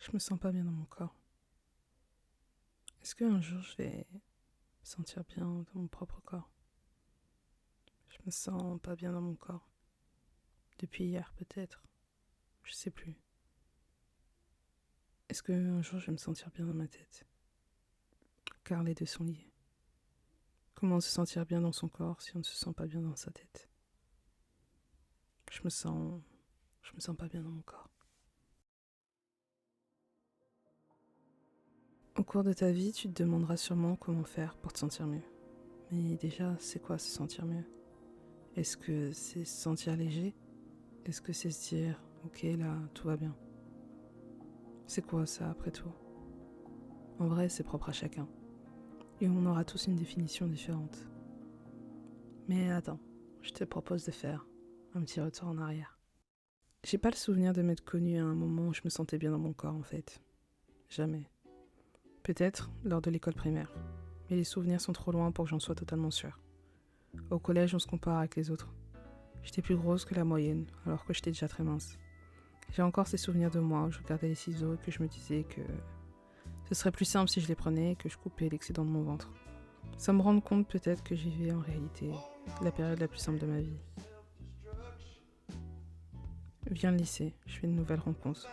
Je me sens pas bien dans mon corps. Est-ce qu'un jour je vais me sentir bien dans mon propre corps? Je me sens pas bien dans mon corps. Depuis hier peut-être. Je sais plus. Est-ce qu'un jour je vais me sentir bien dans ma tête? Car les deux sont liés. Comment se sentir bien dans son corps si on ne se sent pas bien dans sa tête? Je me sens pas bien dans mon corps. Au cours de ta vie, tu te demanderas sûrement comment faire pour te sentir mieux. Mais déjà, c'est quoi se sentir mieux? Est-ce que c'est se sentir léger? Est-ce que c'est se dire, ok, là, tout va bien? C'est quoi ça, après tout? En vrai, c'est propre à chacun. Et on aura tous une définition différente. Mais attends, je te propose de faire un petit retour en arrière. J'ai pas le souvenir de m'être connue à un moment où je me sentais bien dans mon corps, en fait. Jamais. Peut-être lors de l'école primaire. Mais les souvenirs sont trop loin pour que j'en sois totalement sûre. Au collège, on se compare avec les autres. J'étais plus grosse que la moyenne, alors que j'étais déjà très mince. J'ai encore ces souvenirs de moi où je regardais les ciseaux et que je me disais que ce serait plus simple si je les prenais et que je coupais l'excédent de mon ventre. Sans me rendre compte peut-être que j'y vivais en réalité la période la plus simple de ma vie. Vient le lycée, je fais une nouvelle rencontre.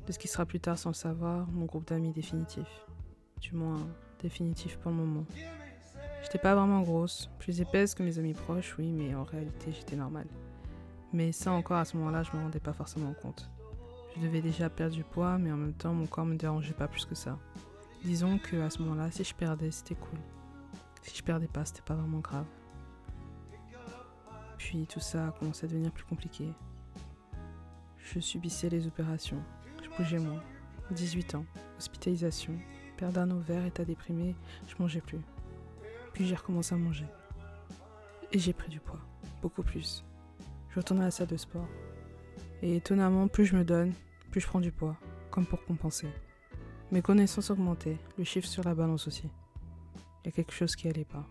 De ce qui sera plus tard sans le savoir, mon groupe d'amis définitif. Du moins, définitif pour le moment. J'étais pas vraiment grosse, plus épaisse que mes amis proches, oui, mais en réalité j'étais normale. Mais ça encore à ce moment-là, je me rendais pas forcément compte. Je devais déjà perdre du poids, mais en même temps mon corps me dérangeait pas plus que ça. Disons que à ce moment-là, si je perdais, c'était cool. Si je perdais pas, c'était pas vraiment grave. Puis tout ça a commencé à devenir plus compliqué. Je subissais les opérations, je bougeais moins. 18 ans, hospitalisation, perte d'un ovaire, état déprimé, je mangeais plus. Puis j'ai recommencé à manger. Et j'ai pris du poids, beaucoup plus. Je retourne à la salle de sport. Et étonnamment, plus je me donne, plus je prends du poids, comme pour compenser. Mes connaissances augmentaient, le chiffre sur la balance aussi. Il y a quelque chose qui allait pas.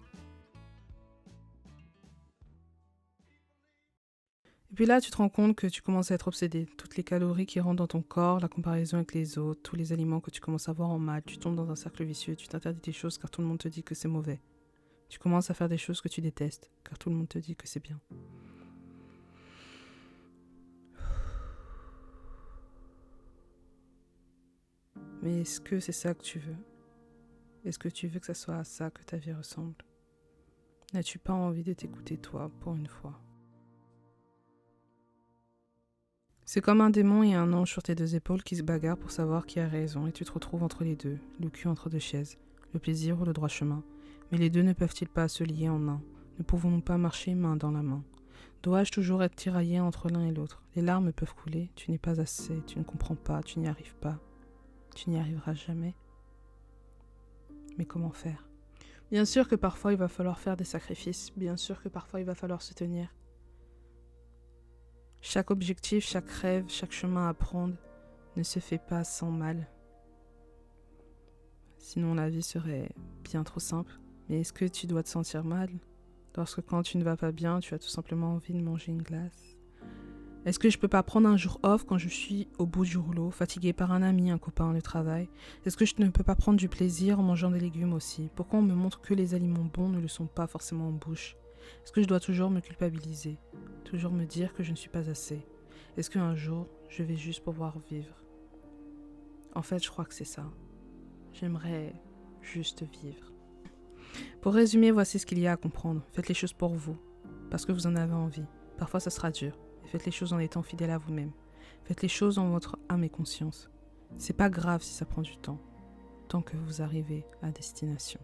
Et puis là, tu te rends compte que tu commences à être obsédé. Toutes les calories qui rentrent dans ton corps, la comparaison avec les autres, tous les aliments que tu commences à voir en mal, tu tombes dans un cercle vicieux, tu t'interdis des choses car tout le monde te dit que c'est mauvais. Tu commences à faire des choses que tu détestes car tout le monde te dit que c'est bien. Mais est-ce que c'est ça que tu veux? Est-ce que tu veux que ça soit à ça que ta vie ressemble? N'as-tu pas envie de t'écouter toi pour une fois? C'est comme un démon et un ange sur tes deux épaules qui se bagarrent pour savoir qui a raison et tu te retrouves entre les deux, le cul entre deux chaises, le plaisir ou le droit chemin. Mais les deux ne peuvent-ils pas se lier en un? Ne pouvons-nous pas marcher main dans la main? Dois-je toujours être tiraillé entre l'un et l'autre? Les larmes peuvent couler, tu n'es pas assez, tu ne comprends pas, tu n'y arrives pas. Tu n'y arriveras jamais. Mais comment faire? Bien sûr que parfois il va falloir faire des sacrifices, bien sûr que parfois il va falloir se tenir. Chaque objectif, chaque rêve, chaque chemin à prendre ne se fait pas sans mal. Sinon la vie serait bien trop simple. Mais est-ce que tu dois te sentir mal lorsque quand tu ne vas pas bien, tu as tout simplement envie de manger une glace? Est-ce que je peux pas prendre un jour off quand je suis au bout du rouleau, fatiguée par un ami, un copain, le travail? Est-ce que je ne peux pas prendre du plaisir en mangeant des légumes aussi? Pourquoi on me montre que les aliments bons ne le sont pas forcément en bouche? Est-ce que je dois toujours me culpabiliser? Toujours me dire que je ne suis pas assez? Est-ce qu'un jour, je vais juste pouvoir vivre? En fait, je crois que c'est ça. J'aimerais juste vivre. Pour résumer, voici ce qu'il y a à comprendre. Faites les choses pour vous, parce que vous en avez envie. Parfois, ça sera dur. Et faites les choses en étant fidèle à vous-même. Faites les choses en votre âme et conscience. C'est pas grave si ça prend du temps, tant que vous arrivez à destination.